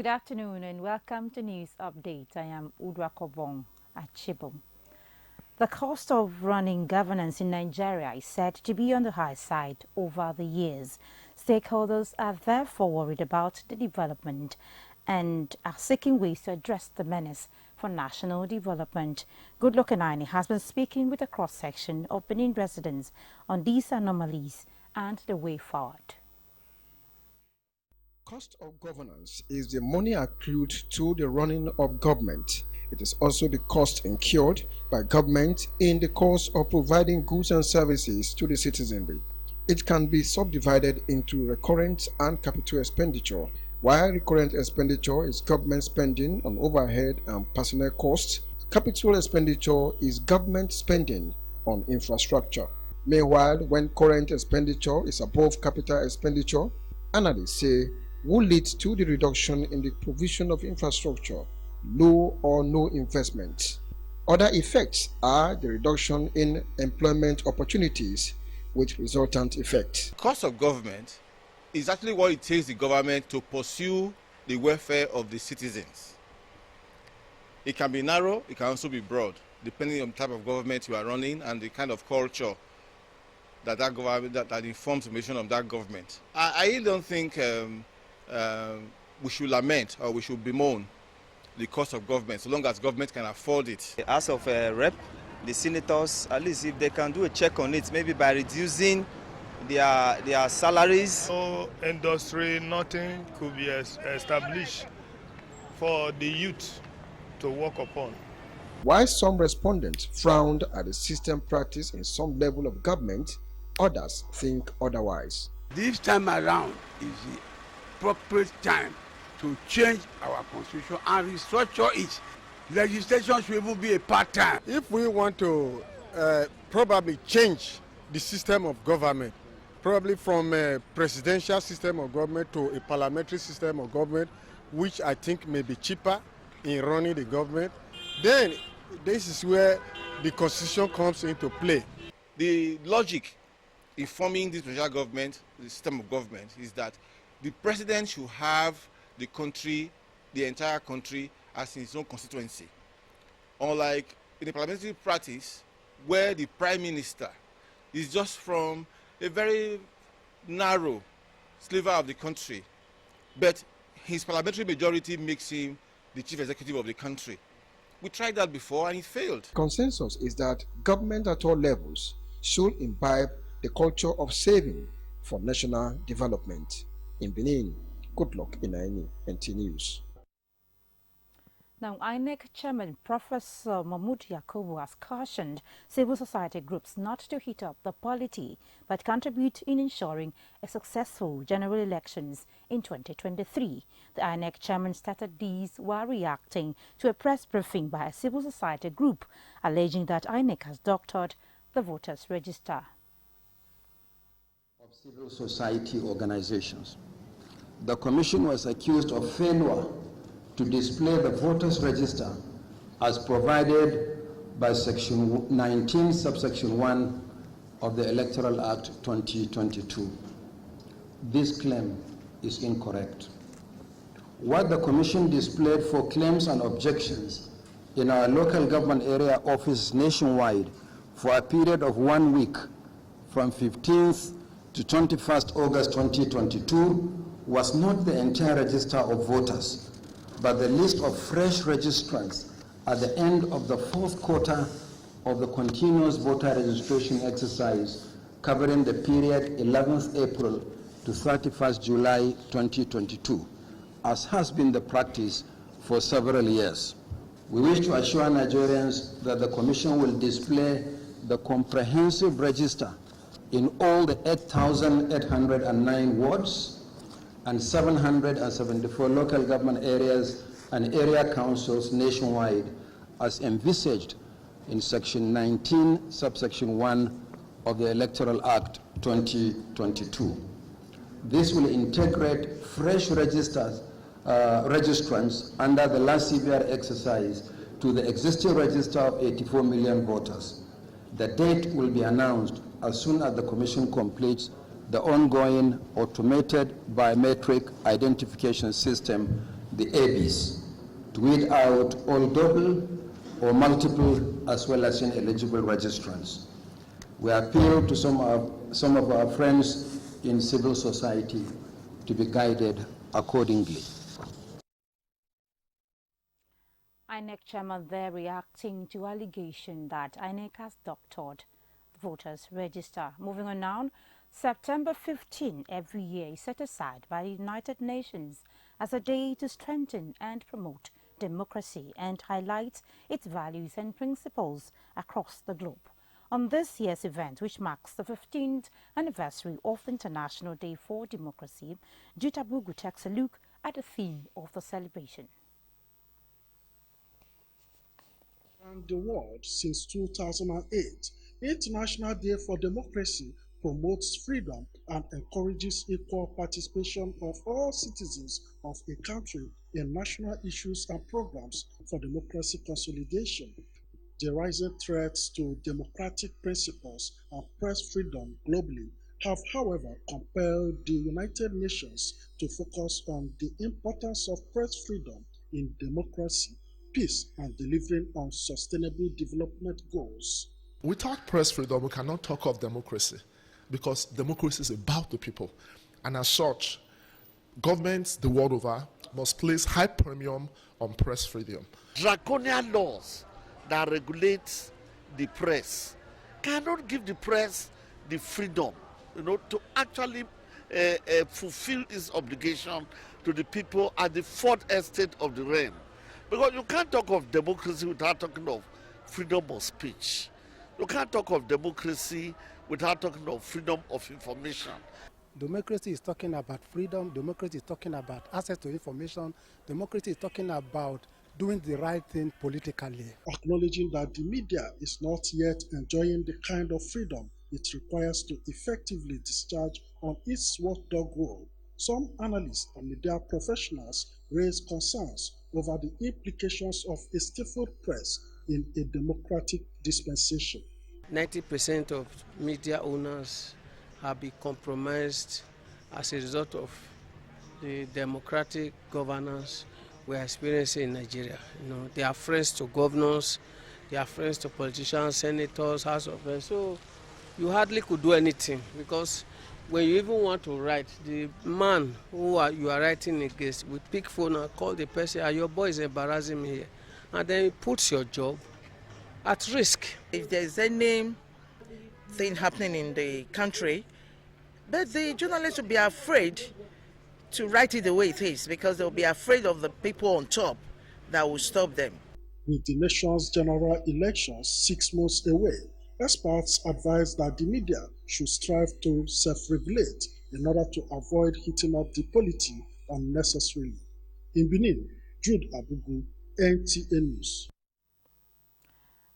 Good afternoon and welcome to News Update. I am Udwa Kobong at Chibum. The cost of running governance in Nigeria is said to be on the high side over the years. Stakeholders are therefore worried about the development and are seeking ways to address the menace for national development. Goodluck Enaine has been speaking with a cross-section of Benin residents on these anomalies and the way forward. Cost of governance is the money accrued to the running of government. It is also the cost incurred by government in the course of providing goods and services to the citizenry. It can be subdivided into recurrent and capital expenditure. While recurrent expenditure is government spending on overhead and personnel costs, capital expenditure is government spending on infrastructure. Meanwhile, when current expenditure is above capital expenditure, analysts say will lead to the reduction in the provision of infrastructure, low or no investment. Other effects are the reduction in employment opportunities with resultant effect. Cost of government is actually what it takes the government to pursue the welfare of the citizens. It can be narrow, it can also be broad, depending on the type of government you are running and the kind of culture that government that informs the mission of that government. I really don't think we should lament or we should bemoan the cost of government, so long as government can afford it. As of rep, the senators, at least if they can do a check on it, maybe by reducing their salaries. No industry, nothing could be established for the youth to work upon. While some respondents frowned at the system practice in some level of government, others think otherwise. This time around is the appropriate time to change our constitution and restructure it. Legislation should even be a part-time. If we want to probably change the system of government, probably from a presidential system of government to a parliamentary system of government, which I think may be cheaper in running the government, then this is where the constitution comes into play. The logic in forming this presidential government, the system of government, is that the president should have the country, the entire country, as his own constituency. Unlike in the parliamentary practice, where the prime minister is just from a very narrow sliver of the country, but his parliamentary majority makes him the chief executive of the country. We tried that before and it failed. Consensus is that government at all levels should imbibe the culture of saving for national development. In Benin, Goodluck Enaine, NT News. Now, INEC Chairman Professor Mahmoud Yakubu has cautioned civil society groups not to heat up the polity, but contribute in ensuring a successful general elections in 2023. The INEC Chairman stated these while reacting to a press briefing by a civil society group, alleging that INEC has doctored the voters' register. Of civil society organizations. The Commission was accused of failure to display the voters' register as provided by Section 19, subsection 1 of the Electoral Act 2022. This claim is incorrect. What the Commission displayed for claims and objections in our local government area offices nationwide for a period of 1 week from 15th to 21st August 2022 was not the entire register of voters, but the list of fresh registrants at the end of the fourth quarter of the continuous voter registration exercise covering the period 11th April to 31st July 2022, as has been the practice for several years. We wish to assure Nigerians that the Commission will display the comprehensive register in all the 8,809 wards and 774 local government areas and area councils nationwide as envisaged in Section 19, subsection 1 of the Electoral Act 2022. This will integrate fresh registrants under the last CBR exercise to the existing register of 84 million voters. The date will be announced as soon as the Commission completes the ongoing automated biometric identification system the ABs, to weed out all double or multiple as well as ineligible registrants. We appeal to some of our friends in civil society to be guided accordingly. INEC chairman there reacting to allegation that INEC has doctored the voters register. Moving on now, September 15 every year is set aside by the United Nations as a day to strengthen and promote democracy and highlight its values and principles across the globe. On this year's event, which marks the 15th anniversary of the International Day for Democracy, Jutabugu takes a look at the theme of the celebration. Around the world since 2008, International Day for Democracy promotes freedom and encourages equal participation of all citizens of a country in national issues and programs for democracy consolidation. The rising threats to democratic principles and press freedom globally have, however, compelled the United Nations to focus on the importance of press freedom in democracy, peace, and delivering on sustainable development goals. Without press freedom, we cannot talk of democracy, because democracy is about the people. And as such, governments the world over must place high premium on press freedom. Draconian laws that regulate the press cannot give the press the freedom, to actually fulfill its obligation to the people at the fourth estate of the realm. Because you can't talk of democracy without talking of freedom of speech. You can't talk of democracy without talking of freedom of information. Democracy is talking about freedom. Democracy is talking about access to information. Democracy is talking about doing the right thing politically. Acknowledging that the media is not yet enjoying the kind of freedom it requires to effectively discharge on its watchdog role, some analysts and media professionals raise concerns over the implications of a stifled press in a democratic dispensation. 90% of media owners have been compromised as a result of the democratic governance we are experiencing in Nigeria. They are friends to governors, they are friends to politicians, senators, House of Reps. So you hardly could do anything, because when you even want to write, the man you are writing against will pick phone and call the person, your boy is embarrassing me here. And then it puts your job at risk. If there's any thing happening in the country, but the journalists will be afraid to write it the way it is, because they'll be afraid of the people on top that will stop them. With the nation's general elections 6 months away, experts advise that the media should strive to self-regulate in order to avoid heating up the polity unnecessarily. In Benin, Jude Abugu, NTA News.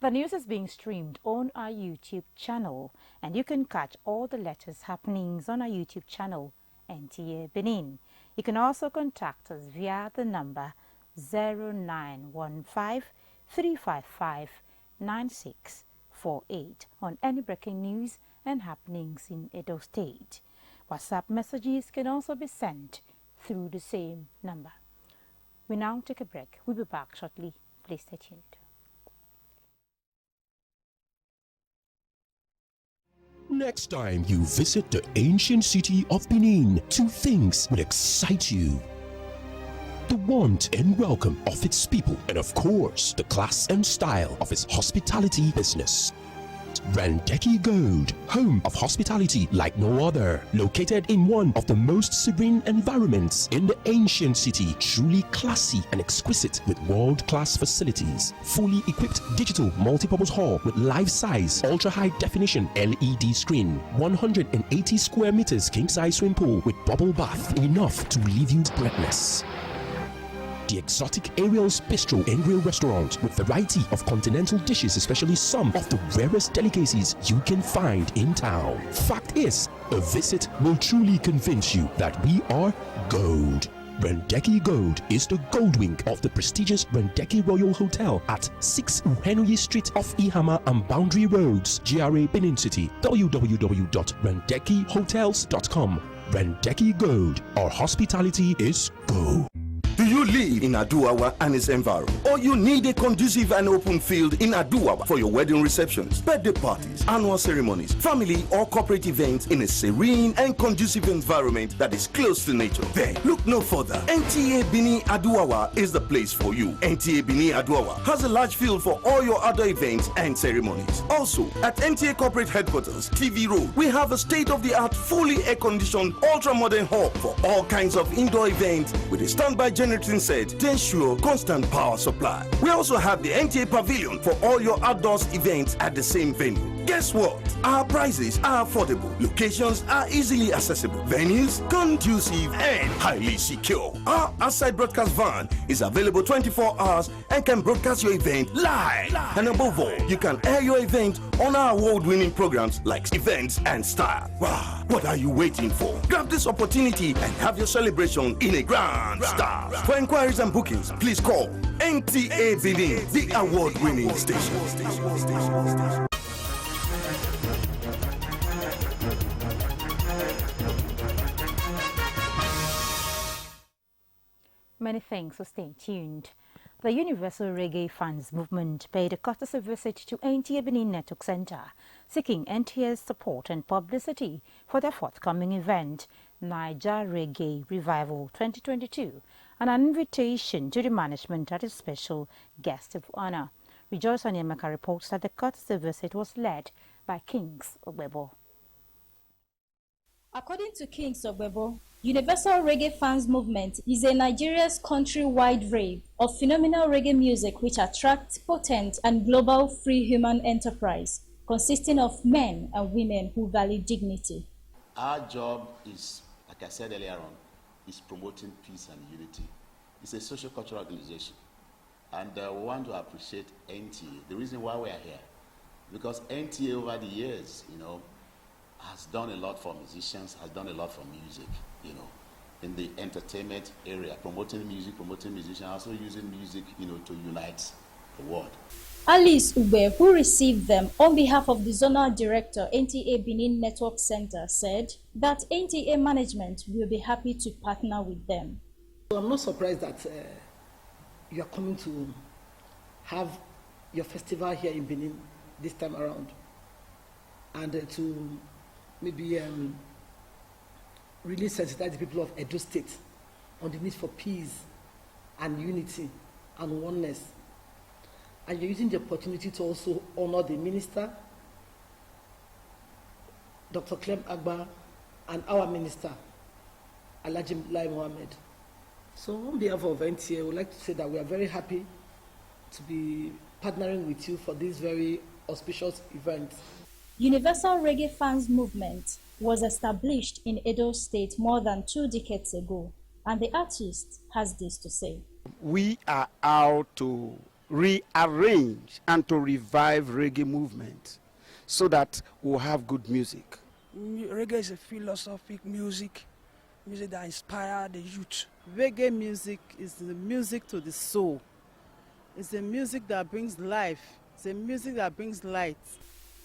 The news is being streamed on our YouTube channel, and you can catch all the latest happenings on our YouTube channel, NTA Benin. You can also contact us via the number 0915 355 9648 on any breaking news and happenings in Edo State. WhatsApp messages can also be sent through the same number. We now take a break. We'll be back shortly. Please stay tuned. Next time you visit the ancient city of Benin, 2 things will excite you: the warmth and welcome of its people, and of course, the class and style of its hospitality business. Randeki Gold, home of hospitality like no other, located in one of the most serene environments in the ancient city, truly classy and exquisite with world-class facilities, fully equipped digital multipurpose hall with life-size, ultra-high definition LED screen, 180 square meters king-size swimming pool with bubble bath, enough to leave you breathless. The exotic Ariel's Bistro and Grill restaurant with variety of continental dishes, especially some of the rarest delicacies you can find in town. Fact is, a visit will truly convince you that we are gold. Randeki Gold is the gold wing of the prestigious Randeki Royal Hotel at 6 Uhenoyi Street off Ihama and Boundary Roads, GRA Benin City. www.randekihotels.com. Randeki Gold, our hospitality is gold. Do you you live in Aduawa and its environment, or you need a conducive and open field in Aduawa for your wedding receptions, birthday parties, annual ceremonies, family or corporate events in a serene and conducive environment that is close to nature, then look no further. NTA Benin Aduawa is the place for you. NTA Benin Aduawa has a large field for all your other events and ceremonies. Also, at NTA Corporate Headquarters, TV Road, we have a state-of-the-art, fully air-conditioned, ultra-modern hall for all kinds of indoor events with a standby generating set to ensure constant power supply. We also have the NTA Pavilion for all your outdoors events at the same venue. Guess what? Our prices are affordable, locations are easily accessible, venues conducive and highly secure. Our outside broadcast van is available 24 hours and can broadcast your event live. And above all, you can air your event on our award-winning programs like Events and Style. Wow, what are you waiting for? Grab this opportunity and have your celebration in a grand style. For inquiries and bookings, please call NTA Benin, the award-winning station. Many thanks for staying tuned. The Universal Reggae Fans Movement paid a courtesy visit to NTA Benin Network Center, seeking NTA's support and publicity for their forthcoming event, Niger Reggae Revival 2022, and an invitation to the management as a special guest of honor. Rejoice Onyemeka reports that the courtesy visit was led by Kings Ogbebo. According to Kings Ogbebo, Universal Reggae Fans Movement is a Nigeria's country-wide rave of phenomenal reggae music which attracts potent and global free human enterprise, consisting of men and women who value dignity. Our job is, like I said earlier on, is promoting peace and unity. It's a social cultural organization, and we want to appreciate NTA. The reason why we are here, because NTA over the years, has done a lot for musicians, has done a lot for music, in the entertainment area, promoting music, promoting musicians, also using music, to unite the world. Alice Ube, who received them on behalf of the Zonal Director, NTA Benin Network Center, said that NTA management will be happy to partner with them. I'm not surprised that you are coming to have your festival here in Benin this time around, and to maybe really sensitize the people of Edo State on the need for peace and unity and oneness. And you're using the opportunity to also honor the minister, Dr. Clem Agba, and our minister, Alhaji Lai Mohammed. So on behalf of NTA, I would like to say that we are very happy to be partnering with you for this very auspicious event. Universal Reggae Fans Movement was established in Edo State more than 2 decades ago, and the artist has this to say. We are out to rearrange and to revive reggae movement so that we'll have good music. Reggae is a philosophic music that inspires the youth. Reggae music is the music to the soul. It's the music that brings life. It's the music that brings light.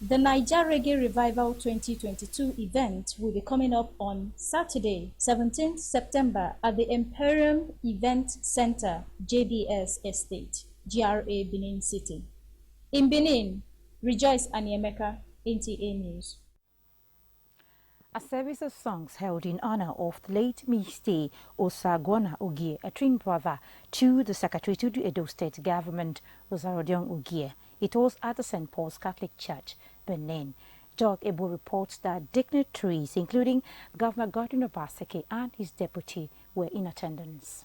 The Niger Reggae Revival 2022 event will be coming up on Saturday, 17th September at the Imperium Event Center, JBS Estate, GRA, Benin City. In Benin, Rejoice Onyemeka, NTA News. A service of songs held in honor of the late Mr. Osagwana Ogie, a twin brother to the Secretary to the Edo State Government, Osarodion Ogie. It was at the St. Paul's Catholic Church, Benin. Doug Ebo reports that dignitaries, including Governor Godwin Obaseki and his deputy, were in attendance.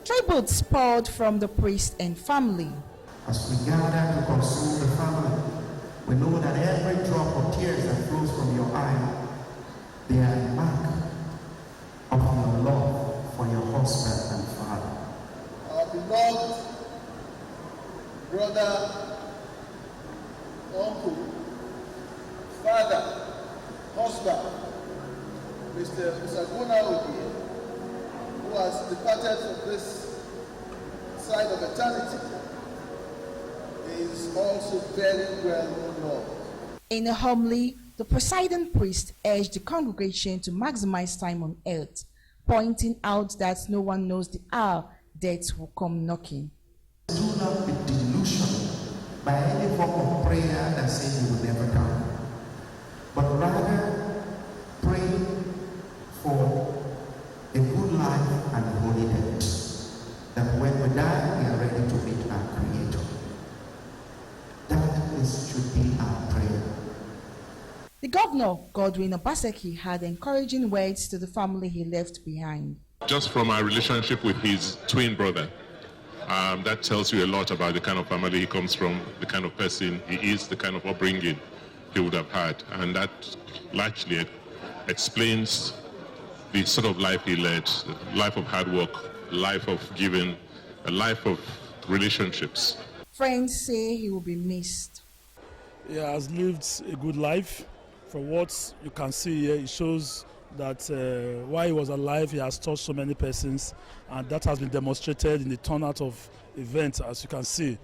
Tributes poured from the priest and family. As we gather to console the family, we know that every drop of tears that flows from your eye, they are a mark of your love for your husband and father. Our beloved brother, uncle, father, husband, Mr. Osagwana Ogie, who has departed from this side of eternity, is also very well known. In a homily, the presiding priest urged the congregation to maximize time on earth, pointing out that no one knows the hour death will come knocking. Do not be delusional by any form of prayer that says you will never come, but rather pray for a good life and a holy death, that when we die, we are ready to meet our Creator. Should be our prayer. The governor, Godwin Obaseki, had encouraging words to the family he left behind. Just from our relationship with his twin brother, that tells you a lot about the kind of family he comes from, the kind of person he is, the kind of upbringing he would have had. And that largely explains the sort of life he led, a life of hard work, a life of giving, a life of relationships. Friends say he will be missed. He has lived a good life. From what you can see here, it shows that while he was alive, he has touched so many persons, and that has been demonstrated in the turnout of events, as you can see.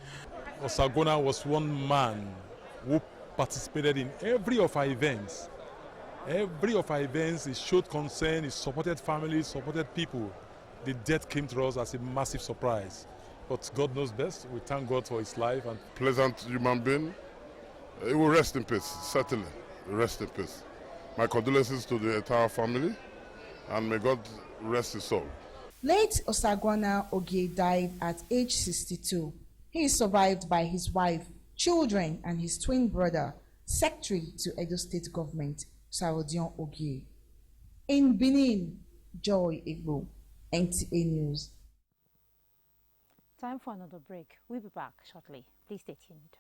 Osagona was one man who participated in every of our events. Every of our events, he showed concern, he supported families, supported people. The death came to us as a massive surprise. But God knows best. We thank God for his life. And pleasant human being. He will rest in peace, certainly. Rest in peace. My condolences to the entire family, and may God rest his soul. Late Osagwana Ogie died at age 62. He is survived by his wife, children, and his twin brother, Secretary to Edo State Government, Sarodion Ogie. In Benin, Joy Igbo, NTA News. Time for another break. We'll be back shortly. Please stay tuned.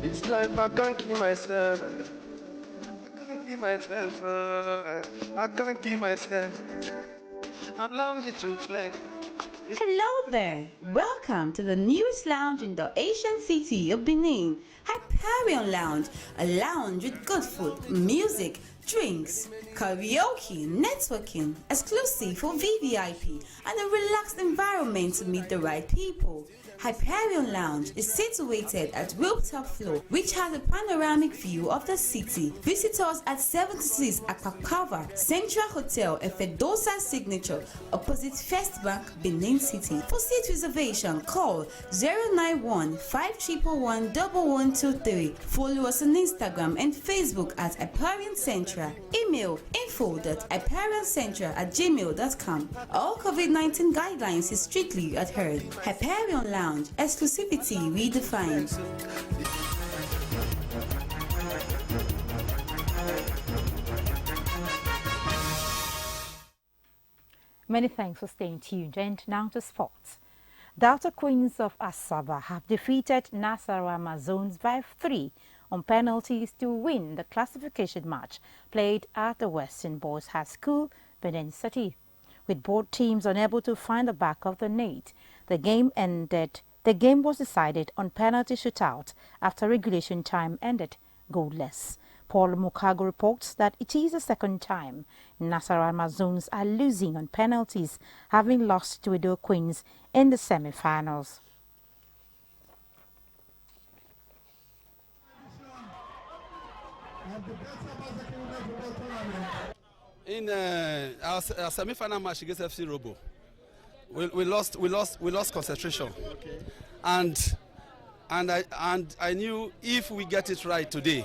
It's like I can't keep myself. I can't keep myself. I can't keep myself. Allow me to flex. Hello there. Welcome to the newest lounge in the Asian city of Benin, Hyperion Lounge, a lounge with good food, music, drinks, karaoke, networking, exclusive for VVIP, and a relaxed environment to meet the right people. Hyperion Lounge is situated at rooftop floor, which has a panoramic view of the city. Visit us at 76 Akpakava Central Hotel, Efedosa Signature, opposite First Bank, Benin City. For seat reservation, call 091-5111-1123. Follow us on Instagram and Facebook at Hyperion Central. Email info@hyperioncentral@gmail.com. All COVID-19 guidelines is strictly adhered. Hyperion Lounge. Exclusivity redefined. Many thanks for staying tuned. And now to sports. Delta Queens of Asaba have defeated Nasarawa Amazones by 3 on penalties to win the classification match played at the Western Boys High School, Benin City. With both teams unable to find the back of the net, the game was decided on penalty shootout after regulation time ended goalless. Paul Mukago reports that it is the second time Nasarawa Amazones are losing on penalties, having lost to Edo Queens in the semi-finals. In our semi-final match against FC Robo, we lost concentration, okay. and I knew if we get it right today,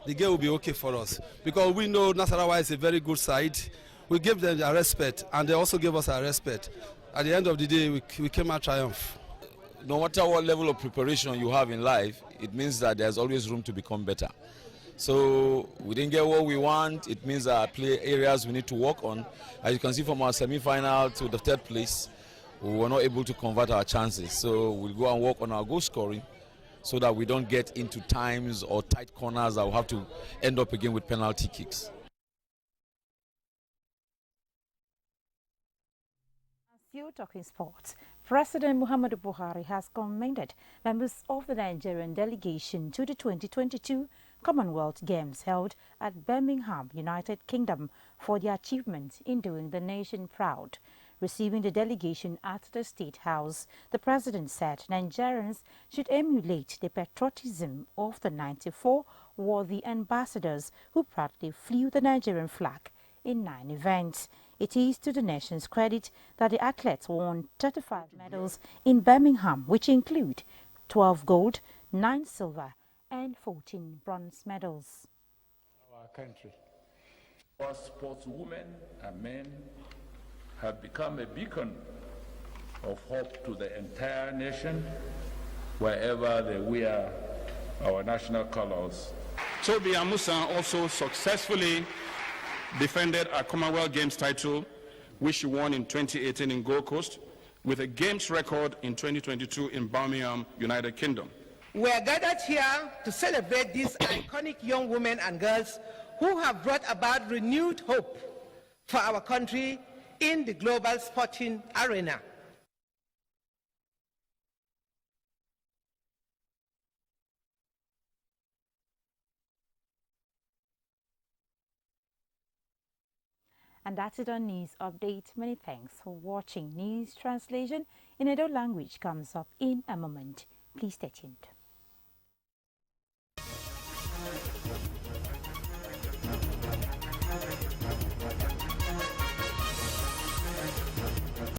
the game will be okay for us, because we know Nasarawa is a very good side. We gave them their respect, and they also gave us our respect. At the end of the day, we came out triumph. No matter what level of preparation you have in life, it means that there's always room to become better. So we didn't get what we want. It means there are play areas we need to work on. As you can see from our semi-final to the third place, we were not able to convert our chances. So we'll go and work on our goal scoring so that we don't get into times or tight corners that we'll have to end up again with penalty kicks. Still talking sports, President Muhammadu Buhari has commended members of the Nigerian delegation to the 2022 Commonwealth Games held at Birmingham, United Kingdom, for their achievements in doing the nation proud. Receiving the delegation at the State House, the President said Nigerians should emulate the patriotism of the 94 worthy ambassadors who proudly flew the Nigerian flag in 9 events. It is to the nation's credit that the athletes won 35 medals in Birmingham, which include 12 gold, 9 silver and 14 bronze medals. Our country. Our sportswomen and men have become a beacon of hope to the entire nation wherever they wear our national colors. Toby Amusan also successfully defended a Commonwealth Games title, which she won in 2018 in Gold Coast, with a Games record in 2022 in Birmingham, United Kingdom. We are gathered here to celebrate these iconic young women and girls who have brought about renewed hope for our country in the global sporting arena. And that's it on News Update. Many thanks for watching. News translation in Edo language comes up in a moment. Please stay tuned.